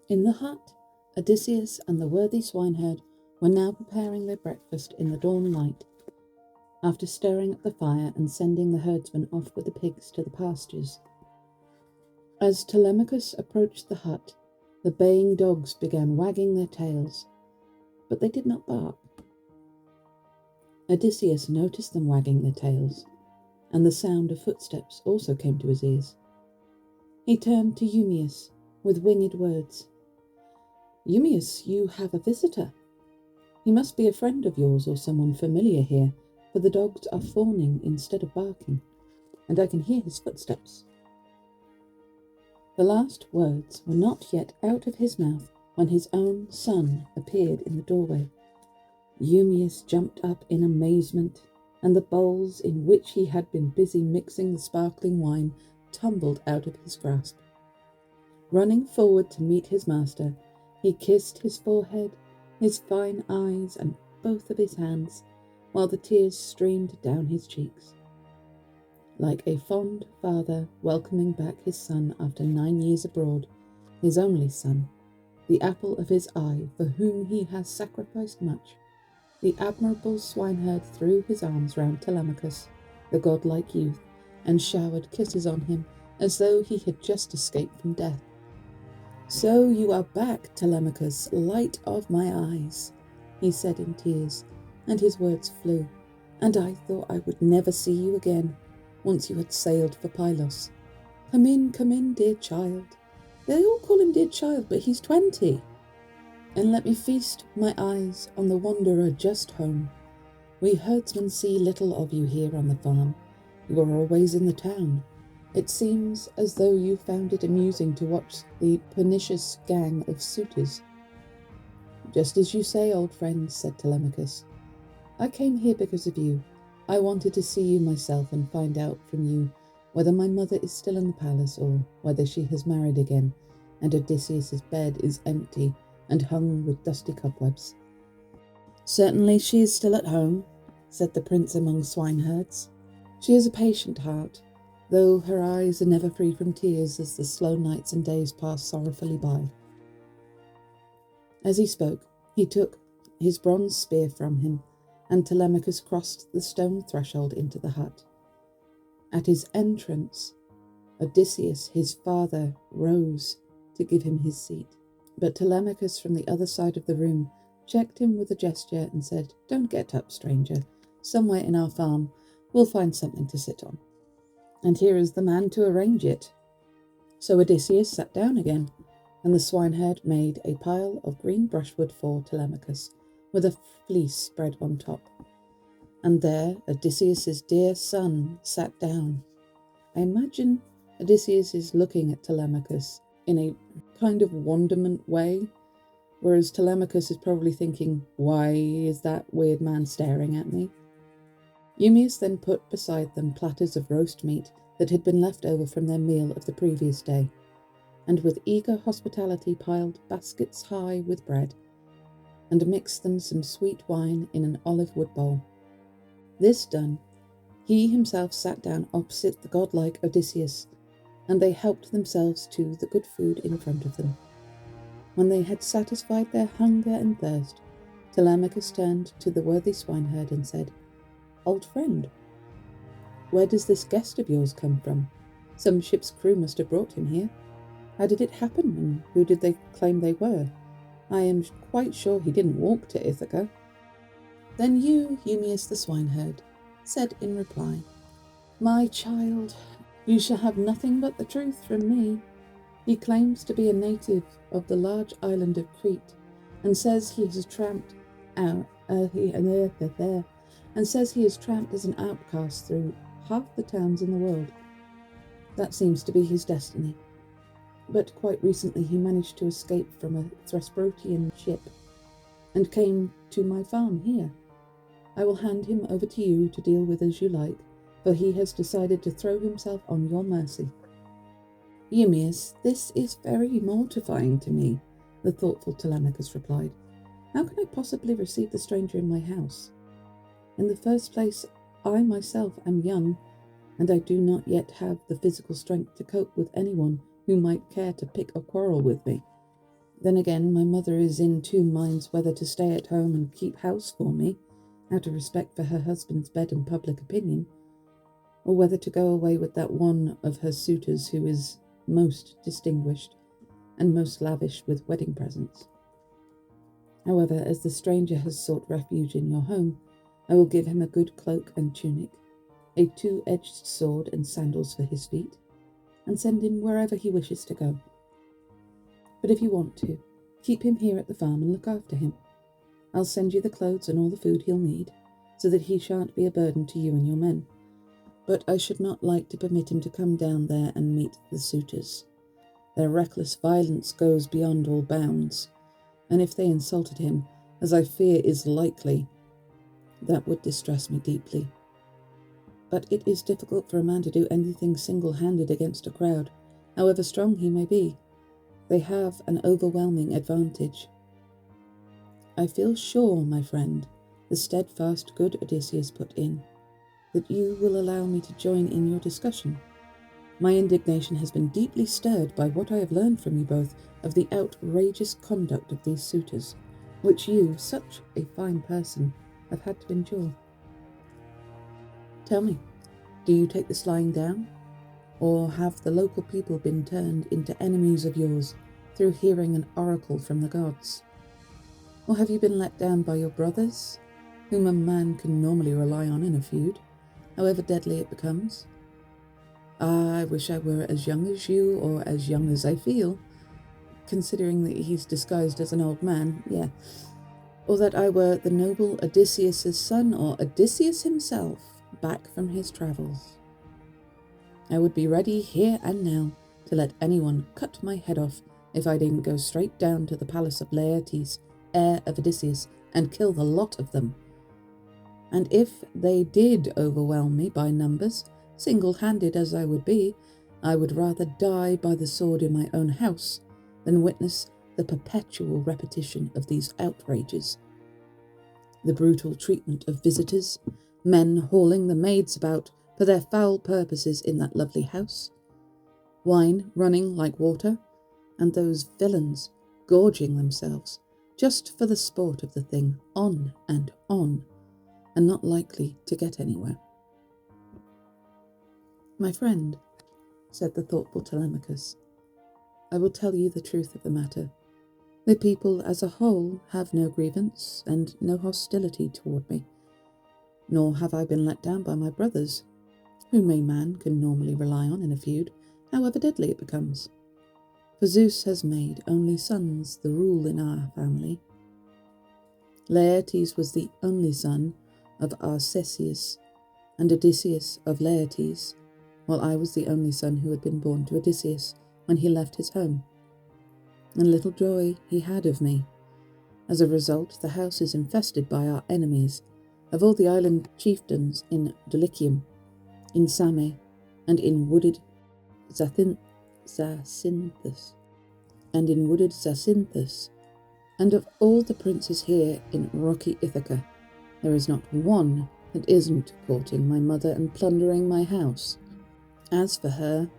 In the hut, Odysseus and the worthy swineherd were now preparing their breakfast in the dawn light, after stirring up the fire and sending the herdsmen off with the pigs to the pastures. As Telemachus approached the hut, the baying dogs began wagging their tails, but they did not bark. Odysseus noticed them wagging their tails, and the sound of footsteps also came to his ears. He turned to Eumaeus with winged words. "Eumaeus, you have a visitor. He must be a friend of yours or someone familiar here, for the dogs are fawning instead of barking, and I can hear his footsteps." The last words were not yet out of his mouth when his own son appeared in the doorway. Eumaeus jumped up in amazement, and the bowls in which he had been busy mixing the sparkling wine tumbled out of his grasp. Running forward to meet his master, he kissed his forehead, his fine eyes, and both of his hands, while the tears streamed down his cheeks. Like a fond father welcoming back his son after 9 years abroad, his only son, the apple of his eye, for whom he has sacrificed much, the admirable swineherd threw his arms round Telemachus, the godlike youth, and showered kisses on him as though he had just escaped from death. "So you are back, Telemachus, light of my eyes," he said in tears, and his words flew, "and I thought I would never see you again, once you had sailed for Pylos. Come in, dear child. They all call him dear child, but he's 20. And let me feast my eyes on the wanderer just home. We herdsmen see little of you here on the farm. You are always in the town. It seems as though you found it amusing to watch the pernicious gang of suitors." "Just as you say, old friend," said Telemachus. "I came here because of you. I wanted to see you myself and find out from you whether my mother is still in the palace or whether she has married again and Odysseus's bed is empty and hung with dusty cobwebs." "Certainly she is still at home," said the prince among swineherds. "She has a patient heart, though her eyes are never free from tears as the slow nights and days pass sorrowfully by." As he spoke, he took his bronze spear from him, and Telemachus crossed the stone threshold into the hut. At his entrance, Odysseus, his father, rose to give him his seat, but Telemachus from the other side of the room checked him with a gesture and said, "Don't get up, stranger. Somewhere in our farm we'll find something to sit on, and here is the man to arrange it." So Odysseus sat down again, and the swineherd made a pile of green brushwood for Telemachus, with a fleece spread on top. And there Odysseus's dear son sat down. I imagine Odysseus is looking at Telemachus in a kind of wonderment way, whereas Telemachus is probably thinking, "Why is that weird man staring at me?" Eumaeus then put beside them platters of roast meat that had been left over from their meal of the previous day, and with eager hospitality piled baskets high with bread, and mixed them some sweet wine in an olive wood bowl. This done, he himself sat down opposite the godlike Odysseus, and they helped themselves to the good food in front of them. When they had satisfied their hunger and thirst, Telemachus turned to the worthy swineherd and said, "Old friend, where does this guest of yours come from? Some ship's crew must have brought him here. How did it happen, and who did they claim they were? I am quite sure he didn't walk to Ithaca." Then you, Eumaeus the swineherd, said in reply, "My child, you shall have nothing but the truth from me. He claims to be a native of the large island of Crete, and says he has tramped as an outcast through half the towns in the world. That seems to be his destiny. But quite recently he managed to escape from a Thesprotian ship and came to my farm here. I will hand him over to you to deal with as you like, for he has decided to throw himself on your mercy." "Eumaeus, this is very mortifying to me," the thoughtful Telemachus replied. "How can I possibly receive the stranger in my house? In the first place, I myself am young, and I do not yet have the physical strength to cope with anyone who might care to pick a quarrel with me. Then again, my mother is in two minds whether to stay at home and keep house for me, out of respect for her husband's bed and public opinion, or whether to go away with that one of her suitors who is most distinguished and most lavish with wedding presents. However, as the stranger has sought refuge in your home, I will give him a good cloak and tunic, a two-edged sword and sandals for his feet, and send him wherever he wishes to go. But if you want to, keep him here at the farm and look after him. I'll send you the clothes and all the food he'll need, so that he shan't be a burden to you and your men. But I should not like to permit him to come down there and meet the suitors. Their reckless violence goes beyond all bounds, and if they insulted him, as I fear is likely, that would distress me deeply. But it is difficult for a man to do anything single-handed against a crowd, however strong he may be. They have an overwhelming advantage. I feel sure, my friend, the steadfast good Odysseus put in, that you will allow me to join in your discussion. My indignation has been deeply stirred by what I have learned from you both of the outrageous conduct of these suitors, which you, such a fine person, have had to endure. Tell me, do you take this lying down? Or have the local people been turned into enemies of yours through hearing an oracle from the gods? Or have you been let down by your brothers, whom a man can normally rely on in a feud, however deadly it becomes? I wish I were as young as you, or as young as I feel, considering that he's disguised as an old man, or that I were the noble Odysseus' son, or Odysseus himself, back from his travels. I would be ready here and now to let anyone cut my head off if I didn't go straight down to the palace of Laertes, heir of Odysseus, and kill the lot of them. And if they did overwhelm me by numbers, single-handed as I would be, I would rather die by the sword in my own house than witness the perpetual repetition of these outrages. The brutal treatment of visitors, men hauling the maids about for their foul purposes in that lovely house, wine running like water, and those villains gorging themselves just for the sport of the thing, on, and not likely to get anywhere. My friend, said the thoughtful Telemachus, I will tell you the truth of the matter. The people as a whole have no grievance and no hostility toward me, nor have I been let down by my brothers, whom a man can normally rely on in a feud, however deadly it becomes. For Zeus has made only sons the rule in our family. Laertes was the only son of Arcesius, and Odysseus of Laertes, while I was the only son who had been born to Odysseus when he left his home. And little joy he had of me. As a result, the house is infested by our enemies, of all the island chieftains in Dulichium, in Same, and in wooded Zacynthus, and of all the princes here in rocky Ithaca, there is not one that isn't courting my mother and plundering my house. As for her,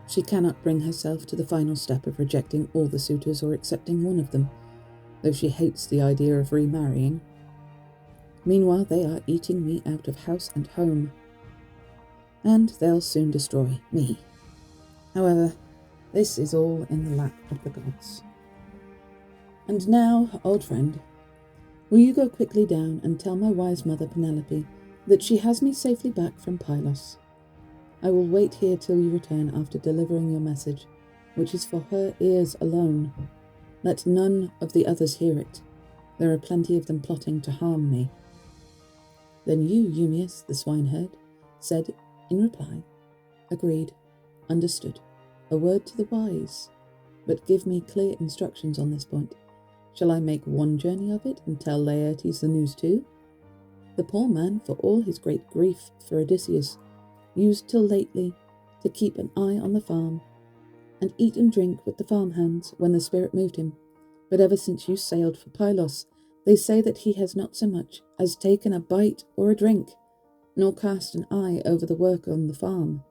she cannot bring herself to the final step of rejecting all the suitors or accepting one of them, though she hates the idea of remarrying. Meanwhile, they are eating me out of house and home, and they'll soon destroy me. However, this is all in the lap of the gods. And now, old friend, will you go quickly down and tell my wise mother Penelope that she has me safely back from Pylos? I will wait here till you return after delivering your message, which is for her ears alone. Let none of the others hear it. There are plenty of them plotting to harm me. Then you, Eumaeus, the swineherd, said in reply, Agreed, understood, a word to the wise, but give me clear instructions on this point. Shall I make one journey of it and tell Laertes the news too? The poor man, for all his great grief for Odysseus, used till lately to keep an eye on the farm, and eat and drink with the farmhands when the spirit moved him. But ever since you sailed for Pylos, they say that he has not so much as taken a bite or a drink, nor cast an eye over the work on the farm,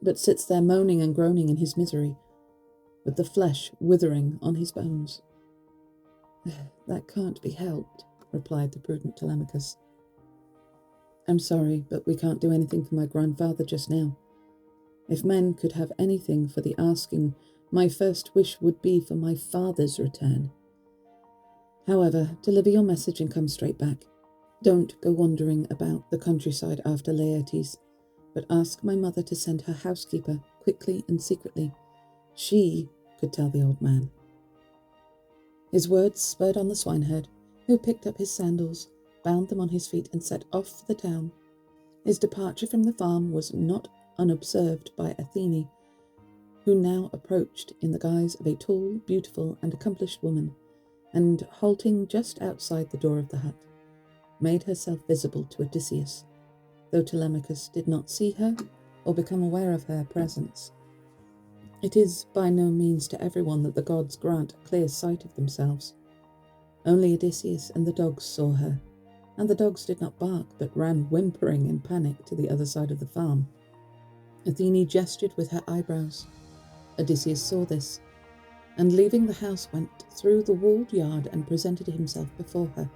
but sits there moaning and groaning in his misery, with the flesh withering on his bones. "That can't be helped," replied the prudent Telemachus. "I'm sorry, but we can't do anything for my grandfather just now. If men could have anything for the asking, my first wish would be for my father's return. However, deliver your message and come straight back. Don't go wandering about the countryside after Laertes, but ask my mother to send her housekeeper quickly and secretly. She could tell the old man." His words spurred on the swineherd, who picked up his sandals, bound them on his feet, and set off for the town. His departure from the farm was not unobserved by Athene, who now approached in the guise of a tall, beautiful, and accomplished woman, and, halting just outside the door of the hut, made herself visible to Odysseus, though Telemachus did not see her or become aware of her presence. It is by no means to everyone that the gods grant a clear sight of themselves. Only Odysseus and the dogs saw her, and the dogs did not bark, but ran whimpering in panic to the other side of the farm. Athene gestured with her eyebrows. Odysseus saw this, and leaving the house went through the walled yard and presented himself before her.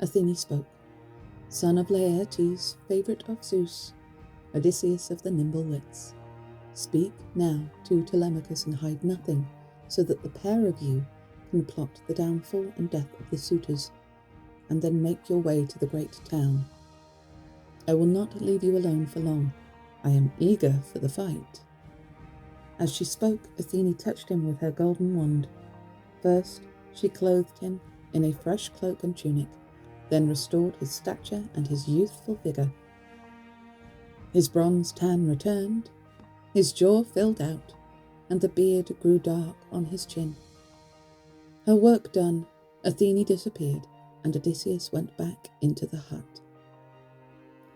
Athene spoke. "Son of Laertes, favourite of Zeus, Odysseus of the nimble wits, speak now to Telemachus and hide nothing, so that the pair of you can plot the downfall and death of the suitors, and then make your way to the great town. I will not leave you alone for long. I am eager for the fight." As she spoke, Athene touched him with her golden wand. First, she clothed him in a fresh cloak and tunic, then restored his stature and his youthful vigour. His bronze tan returned, his jaw filled out, and the beard grew dark on his chin. Her work done, Athene disappeared, and Odysseus went back into the hut.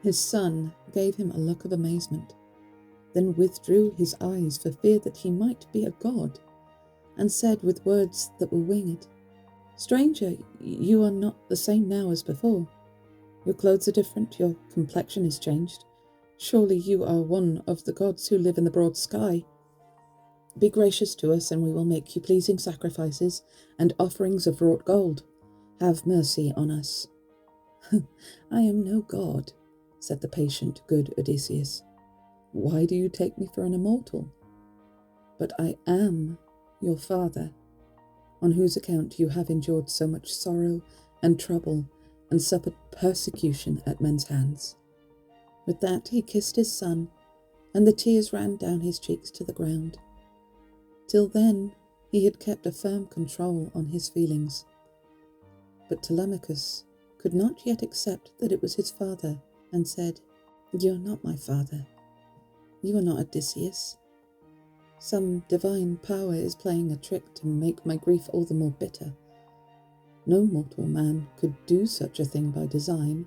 His son gave him a look of amazement, then withdrew his eyes for fear that he might be a god, and said with words that were winged, "Stranger, you are not the same now as before. Your clothes are different, your complexion is changed. Surely you are one of the gods who live in the broad sky. Be gracious to us, and we will make you pleasing sacrifices and offerings of wrought gold. Have mercy on us." "I am no god," said the patient, good Odysseus. "Why do you take me for an immortal? But I am your father, on whose account you have endured so much sorrow and trouble and suffered persecution at men's hands." With that he kissed his son, and the tears ran down his cheeks to the ground. Till then he had kept a firm control on his feelings. But Telemachus could not yet accept that it was his father, and said, "You are not my father. You are not Odysseus. Some divine power is playing a trick to make my grief all the more bitter. No mortal man could do such a thing by design,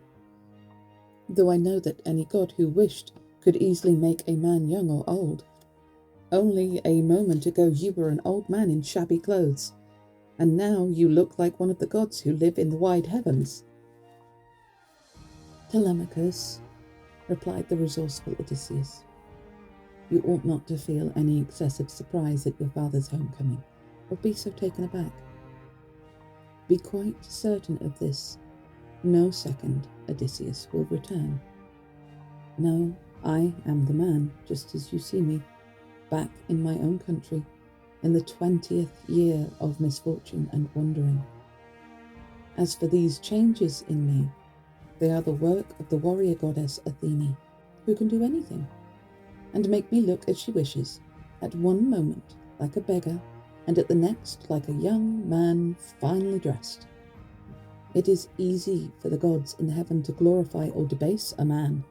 though I know that any god who wished could easily make a man young or old. Only a moment ago you were an old man in shabby clothes, and now you look like one of the gods who live in the wide heavens." "Telemachus," replied the resourceful Odysseus, "you ought not to feel any excessive surprise at your father's homecoming, or be so taken aback. Be quite certain of this: no second Odysseus will return. No, I am the man, just as you see me, back in my own country, in the 20th year of misfortune and wandering. As for these changes in me, they are the work of the warrior goddess Athene, who can do anything, and make me look as she wishes, at one moment like a beggar, and at the next like a young man finely dressed. It is easy for the gods in heaven to glorify or debase a man."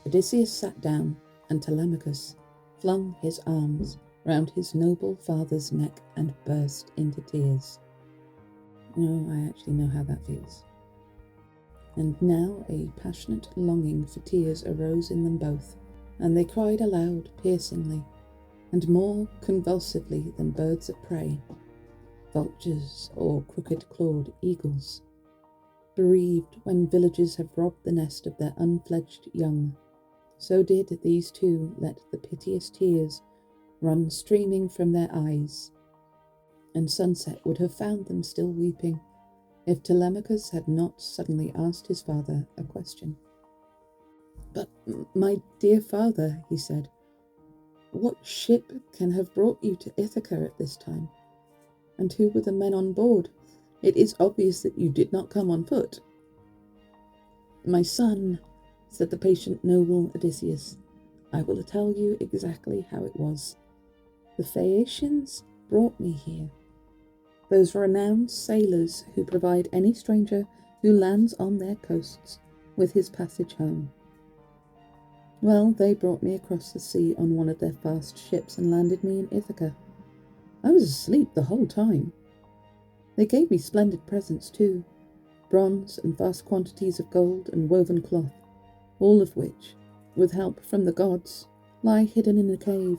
Odysseus sat down, and Telemachus flung his arms round his noble father's neck and burst into tears. No, I actually know how that feels. And now a passionate longing for tears arose in them both, and they cried aloud piercingly, and more convulsively than birds of prey, vultures or crooked-clawed eagles, bereaved when villagers have robbed the nest of their unfledged young. So did these two let the piteous tears run streaming from their eyes, and sunset would have found them still weeping if Telemachus had not suddenly asked his father a question. "But, my dear father," he said, "what ship can have brought you to Ithaca at this time? And who were the men on board? It is obvious that you did not come on foot." "My son," said the patient noble Odysseus, "I will tell you exactly how it was. The Phaeacians brought me here, those renowned sailors who provide any stranger who lands on their coasts with his passage home. Well, they brought me across the sea on one of their fast ships and landed me in Ithaca. I was asleep the whole time. They gave me splendid presents too, bronze and vast quantities of gold and woven cloth, all of which, with help from the gods, lie hidden in a cave.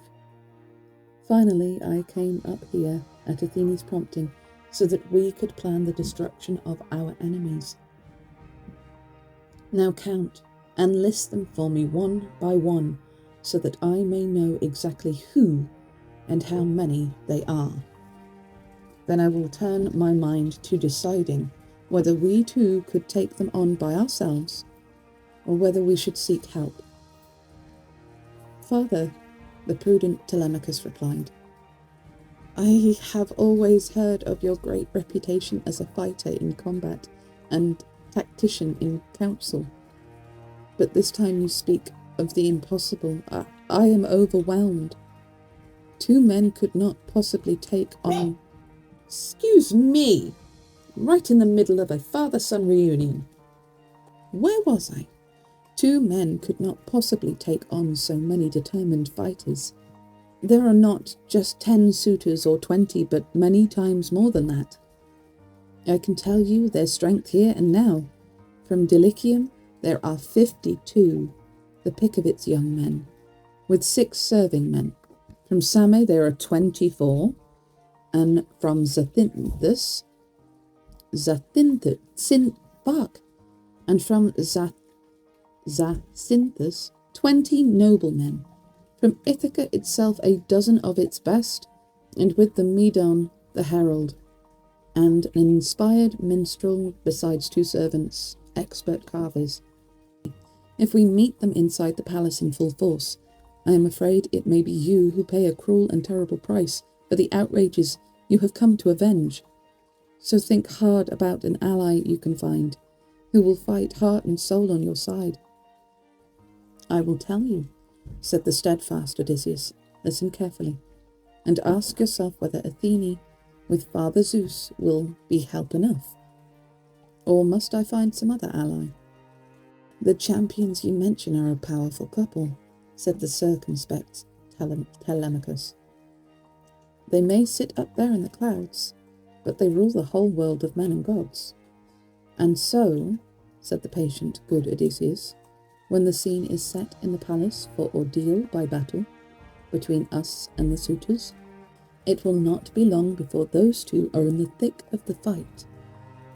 Finally, I came up here at Athene's prompting so that we could plan the destruction of our enemies. Now count and list them for me one by one so that I may know exactly who and how many they are. Then I will turn my mind to deciding whether we too could take them on by ourselves or whether we should seek help." "Father," the prudent Telemachus replied, "I have always heard of your great reputation as a fighter in combat and tactician in council. But this time you speak of the impossible. I am overwhelmed. 2 men could not possibly take on—" "Excuse me! Right in the middle of a father-son reunion. Where was I? 2 men could not possibly take on so many determined fighters. There are not just 10 suitors or 20, but many times more than that. I can tell you their strength here and now. From Dulichium there are 52, the pick of its young men, with 6 serving men. From Same there are 24, and from Zacynthus, and from Zacynthus 20 noblemen. From Ithaca itself a dozen of its best, and with the Medon the herald, and an inspired minstrel besides 2 servants, expert carvers. If we meet them inside the palace in full force, I am afraid it may be you who pay a cruel and terrible price for the outrages you have come to avenge. So think hard about an ally you can find, who will fight heart and soul on your side." "I will tell you," said the steadfast Odysseus. "Listen carefully, and ask yourself whether Athene, with Father Zeus, will be help enough. Or must I find some other ally?" "The champions you mention are a powerful couple," said the circumspect Telemachus. "They may sit up there in the clouds, but they rule the whole world of men and gods. And so," said the patient good Odysseus, "when the scene is set in the palace for ordeal by battle between us and the suitors, it will not be long before those 2 are in the thick of the fight.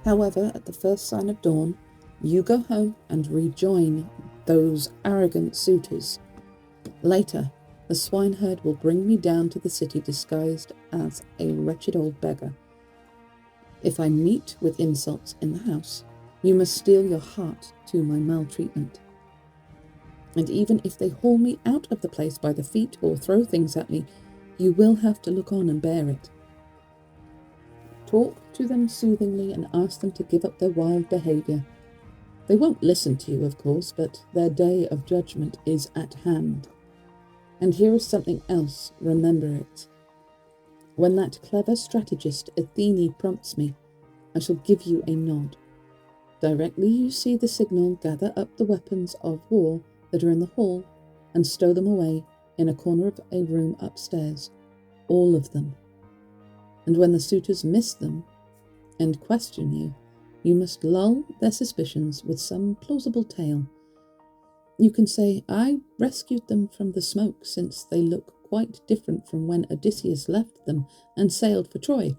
However, at the first sign of dawn, you go home and rejoin those arrogant suitors. Later, the swineherd will bring me down to the city disguised as a wretched old beggar. If I meet with insults in the house, you must steel your heart to my maltreatment. And even if they haul me out of the place by the feet or throw things at me, you will have to look on and bear it. Talk to them soothingly and ask them to give up their wild behaviour. They won't listen to you, of course, but their day of judgment is at hand. And here is something else, remember it. When that clever strategist Athene prompts me, I shall give you a nod. Directly you see the signal, gather up the weapons of war that are in the hall and stow them away in a corner of a room upstairs, all of them. And when the suitors miss them and question you, you must lull their suspicions with some plausible tale. You can say, I rescued them from the smoke, since they look quite different from when Odysseus left them and sailed for Troy.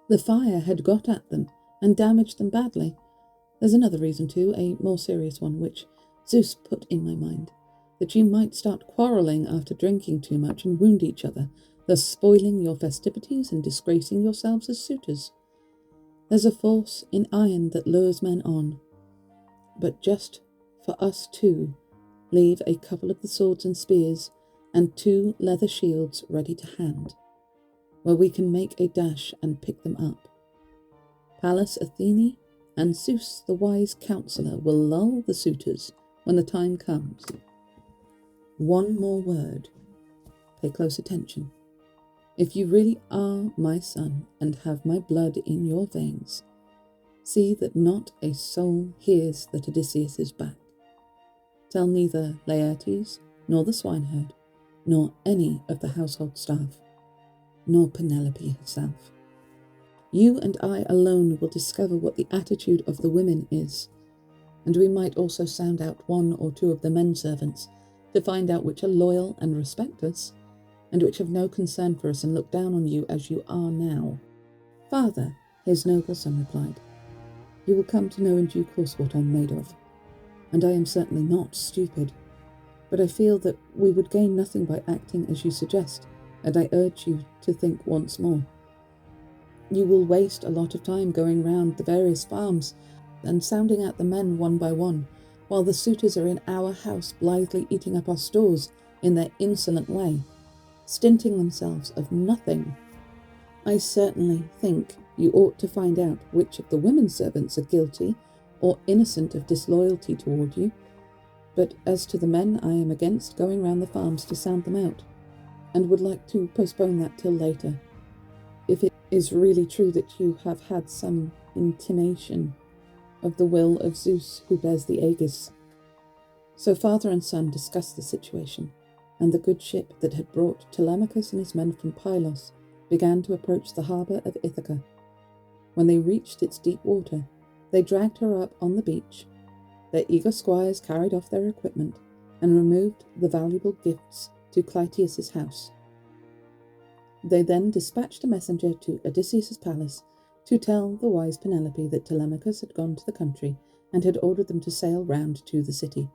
The fire had got at them and damaged them badly. There's another reason too, a more serious one, which Zeus put in my mind. that you might start quarrelling after drinking too much and wound each other, thus spoiling your festivities and disgracing yourselves as suitors. There's a force in iron that lures men on, but just for us two, leave a couple of the swords and spears and 2 leather shields ready to hand, where we can make a dash and pick them up. Pallas Athene and Zeus the wise counsellor will lull the suitors when the time comes. One more word. Pay close attention. If you really are my son and have my blood in your veins, see that not a soul hears that Odysseus is back. Tell neither Laertes, nor the swineherd, nor any of the household staff, nor Penelope herself. You and I alone will discover what the attitude of the women is, and we might also sound out 1 or 2 of the men servants to find out which are loyal and respect us, and which have no concern for us and look down on you as you are now. Father, his noble son replied, you will come to know in due course what I'm made of, and I am certainly not stupid, but I feel that we would gain nothing by acting as you suggest, and I urge you to think once more. You will waste a lot of time going round the various farms and sounding out the men one by one, while the suitors are in our house blithely eating up our stores in their insolent way, stinting themselves of nothing. I certainly think you ought to find out which of the women servants are guilty or innocent of disloyalty toward you, but as to the men, I am against going round the farms to sound them out, and would like to postpone that till later, if it is really true that you have had some intimation of the will of Zeus who bears the Aegis. So father and son discussed the situation, and the good ship that had brought Telemachus and his men from Pylos began to approach the harbour of Ithaca. When they reached its deep water, they dragged her up on the beach. Their eager squires carried off their equipment and removed the valuable gifts to Clytius's house. They then dispatched a messenger to Odysseus's palace to tell the wise Penelope that Telemachus had gone to the country and had ordered them to sail round to the city,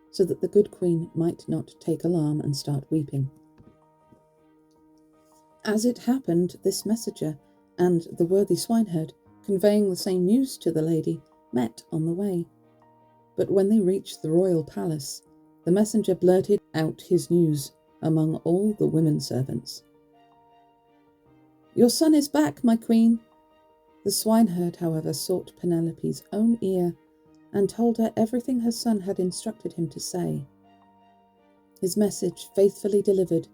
so that the good queen might not take alarm and start weeping. As it happened, this messenger and the worthy swineherd, conveying the same news to the lady, met on the way. But when they reached the royal palace, the messenger blurted out his news among all the women servants. Your son is back, my queen. The swineherd, however, sought Penelope's own ear and told her everything her son had instructed him to say. His message faithfully delivered,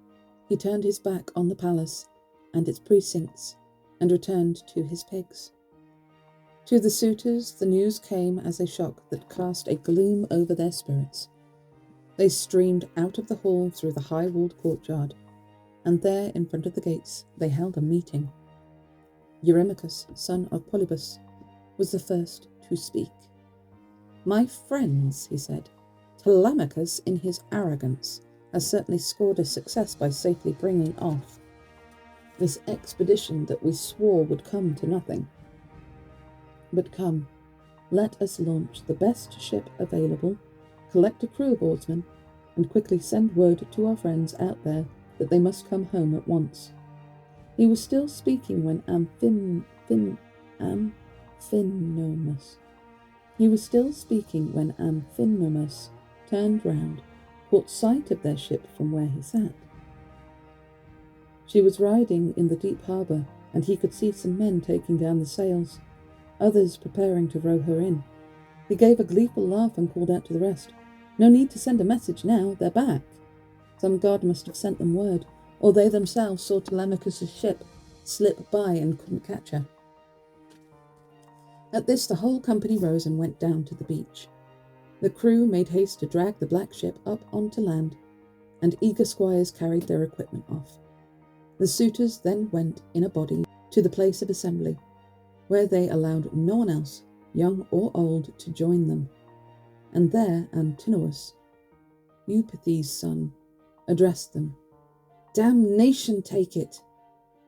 he turned his back on the palace and its precincts and returned to his pigs. To the suitors, the news came as a shock that cast a gloom over their spirits. They streamed out of the hall through the high-walled courtyard, and there, in front of the gates, they held a meeting. Eurymachus, son of Polybus, was the first to speak. My friends, he said, Telemachus, in his arrogance, has certainly scored a success by safely bringing off this expedition that we swore would come to nothing. But come, let us launch the best ship available, collect a crew of oarsmen, and quickly send word to our friends out there that they must come home at once. He was still speaking when Amphinomus turned round, caught sight of their ship from where he sat. She was riding in the deep harbour, and he could see some men taking down the sails, others preparing to row her in. He gave a gleeful laugh and called out to the rest, No need to send a message now, they're back. Some god must have sent them word, or they themselves saw Telemachus' ship slip by and couldn't catch her. At this the whole company rose and went down to the beach. The crew made haste to drag the black ship up onto land, and eager squires carried their equipment off. The suitors then went in a body to the place of assembly, where they allowed no one else, young or old, to join them. And there Antinous, Eupeithes' son, addressed them. Damnation take it!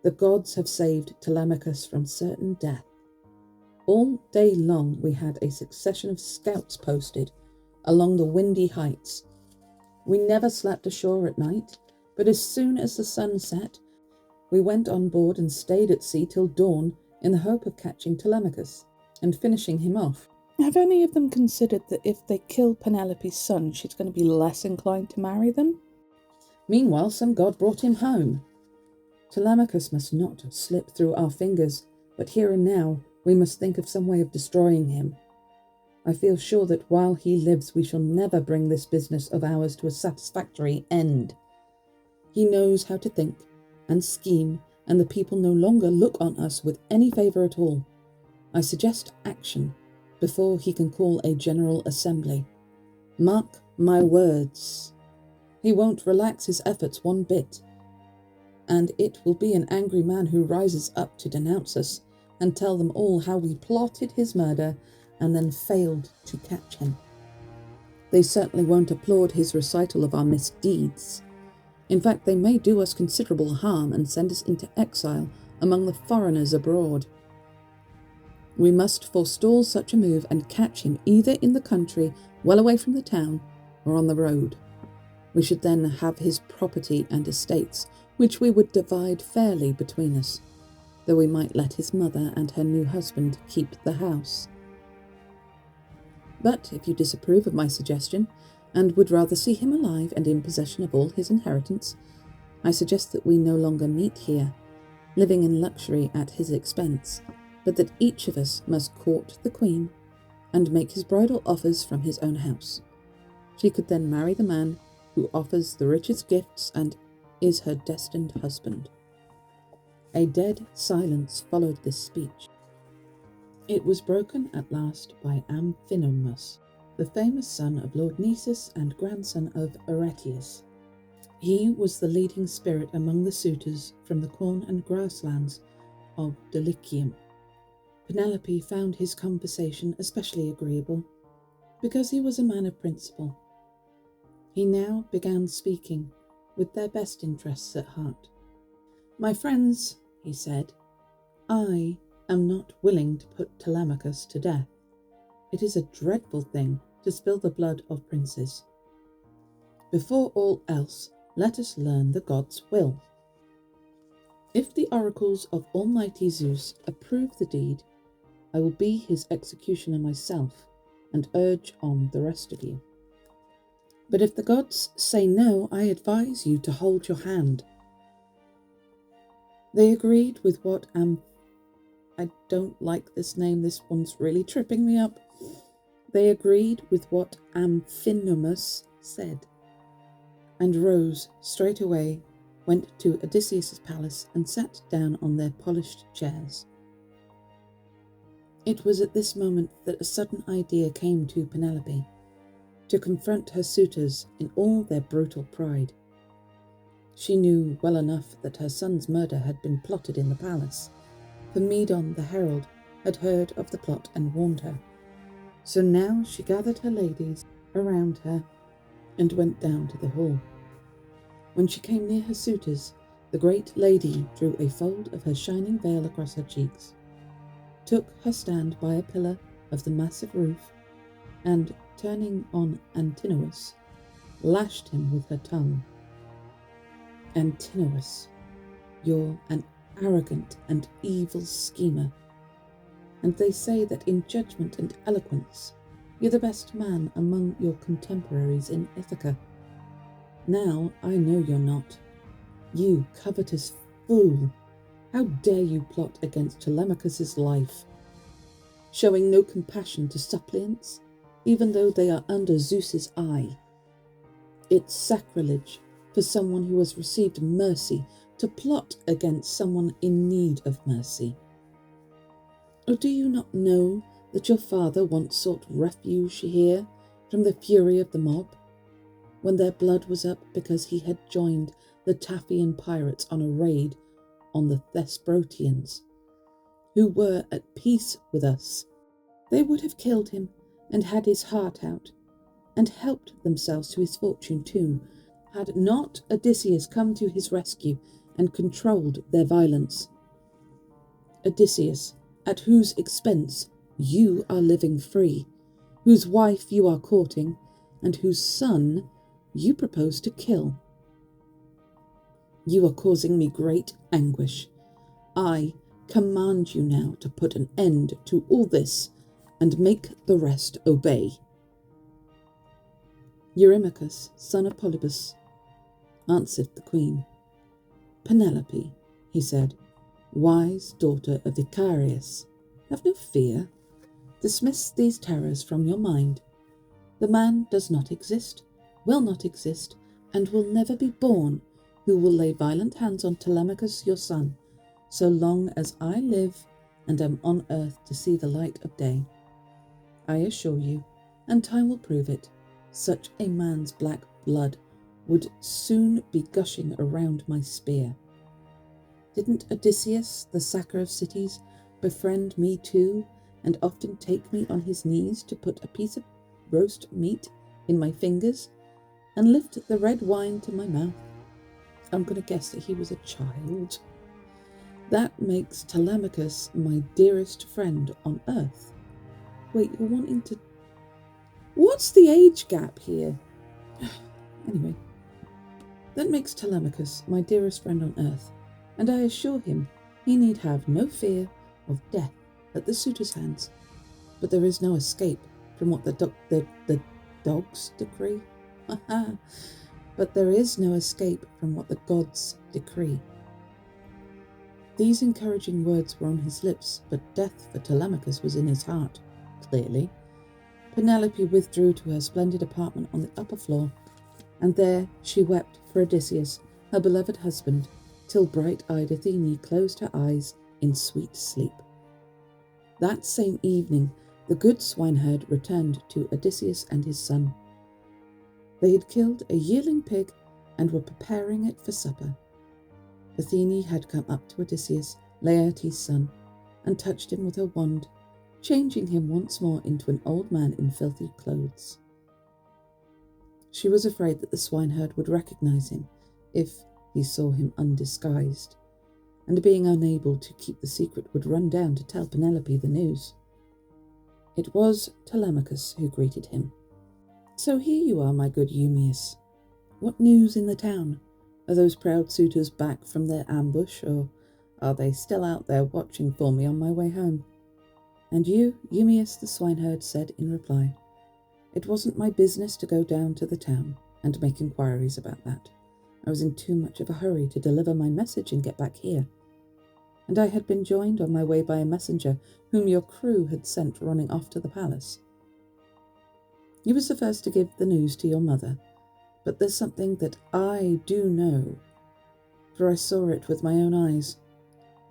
The gods have saved Telemachus from certain death. All day long we had a succession of scouts posted along the windy heights, We never slept ashore at night, but as soon as the sun set, we went on board and stayed at sea till dawn in the hope of catching Telemachus and finishing him off. Have any of them considered that if they kill Penelope's son, she's going to be less inclined to marry them? Meanwhile, some god brought him home. Telemachus must not slip through our fingers, but here and now we must think of some way of destroying him. I feel sure that while he lives we shall never bring this business of ours to a satisfactory end. He knows how to think and scheme, and the people no longer look on us with any favour at all. I suggest action before he can call a general assembly. Mark my words. He won't relax his efforts one bit, and it will be an angry man who rises up to denounce us and tell them all how we plotted his murder and then failed to catch him. They certainly won't applaud his recital of our misdeeds. In fact, they may do us considerable harm and send us into exile among the foreigners abroad. We must forestall such a move and catch him either in the country, well away from the town, or on the road. We should then have his property and estates, which we would divide fairly between us, though we might let his mother and her new husband keep the house. But if you disapprove of my suggestion, and would rather see him alive and in possession of all his inheritance, I suggest that we no longer meet here, living in luxury at his expense, but that each of us must court the Queen and make his bridal offers from his own house. She could then marry the man who offers the richest gifts and is her destined husband. A dead silence followed this speech. It was broken at last by Amphinomus, the famous son of Lord Nisus and grandson of Odysseus. He was the leading spirit among the suitors from the corn and grasslands of Dulichium. Penelope found his conversation especially agreeable, because he was a man of principle. He now began speaking, with their best interests at heart. "My friends," he said, "I am not willing to put Telemachus to death. It is a dreadful thing to spill the blood of princes. Before all else, let us learn the god's will. If the oracles of Almighty Zeus approve the deed, I will be his executioner myself and urge on the rest of you. But if the gods say no, I advise you to hold your hand." They agreed with what I don't like this name, this one's really tripping me up. They agreed with what Amphinomus said, and rose straight away, went to Odysseus' palace, and sat down on their polished chairs. It was at this moment that a sudden idea came to Penelope, to confront her suitors in all their brutal pride. She knew well enough that her son's murder had been plotted in the palace, for Medon the herald had heard of the plot and warned her. So now she gathered her ladies around her and went down to the hall. When she came near her suitors, the great lady drew a fold of her shining veil across her cheeks, took her stand by a pillar of the massive roof, and, turning on Antinous, lashed him with her tongue. "Antinous, you're an arrogant and evil schemer, and they say that in judgment and eloquence you're the best man among your contemporaries in Ithaca. Now I know you're not. You covetous fool! How dare you plot against Telemachus' life, showing no compassion to suppliants, even though they are under Zeus's eye? It's sacrilege for someone who has received mercy to plot against someone in need of mercy. Or do you not know that your father once sought refuge here from the fury of the mob, when their blood was up because he had joined the Taphian pirates on a raid on the Thesprotians, who were at peace with us? They would have killed him and had his heart out, and helped themselves to his fortune too, had not Odysseus come to his rescue and controlled their violence. Odysseus, at whose expense you are living free, whose wife you are courting, and whose son you propose to kill. You are causing me great anguish. I command you now to put an end to all this and make the rest obey. Eurymachus, son of Polybus, answered the queen. Penelope, he said, wise daughter of Icarius, have no fear. Dismiss these terrors from your mind. The man does not exist, will not exist, and will never be born who will lay violent hands on Telemachus your son, so long as I live and am on earth to see the light of day. I assure you, and time will prove it, such a man's black blood would soon be gushing around my spear. Didn't Odysseus, the sacker of cities, befriend me too, and often take me on his knees to put a piece of roast meat in my fingers and lift the red wine to my mouth? I'm going to guess that he was a child. That makes Telemachus my dearest friend on earth. Wait, you're wanting to... What's the age gap here? Anyway, that makes Telemachus my dearest friend on earth, and I assure him he need have no fear of death at the suitors' hands. But there is no escape from what the dogs decree. But there is no escape from what the gods decree. These encouraging words were on his lips, but death for Telemachus was in his heart, clearly. Penelope withdrew to her splendid apartment on the upper floor, and there she wept for Odysseus, her beloved husband, till bright-eyed Athene closed her eyes in sweet sleep. That same evening, the good swineherd returned to Odysseus and his son. They had killed a yearling pig and were preparing it for supper. Athene had come up to Odysseus, Laertes' son, and touched him with her wand, changing him once more into an old man in filthy clothes. She was afraid that the swineherd would recognize him if he saw him undisguised, and being unable to keep the secret would run down to tell Penelope the news. It was Telemachus who greeted him. So here you are, my good Eumaeus. What news in the town? Are those proud suitors back from their ambush, or are they still out there watching for me on my way home? And you, Eumaeus the swineherd, said in reply, it wasn't my business to go down to the town and make inquiries about that. I was in too much of a hurry to deliver my message and get back here. And I had been joined on my way by a messenger whom your crew had sent running off to the palace. He was the first to give the news to your mother, but there's something that I do know, for I saw it with my own eyes.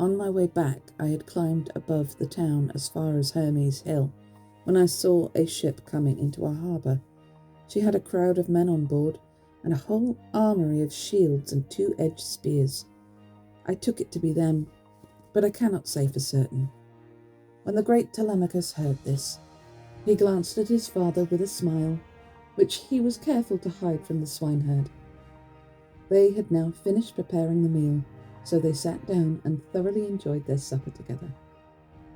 On my way back, I had climbed above the town as far as Hermes Hill, when I saw a ship coming into our harbour. She had a crowd of men on board, and a whole armoury of shields and two-edged spears. I took it to be them, but I cannot say for certain. When the great Telemachus heard this, he glanced at his father with a smile, which he was careful to hide from the swineherd. They had now finished preparing the meal, so they sat down and thoroughly enjoyed their supper together.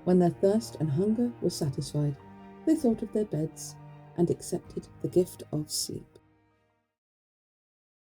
When their thirst and hunger were satisfied, they thought of their beds and accepted the gift of sleep.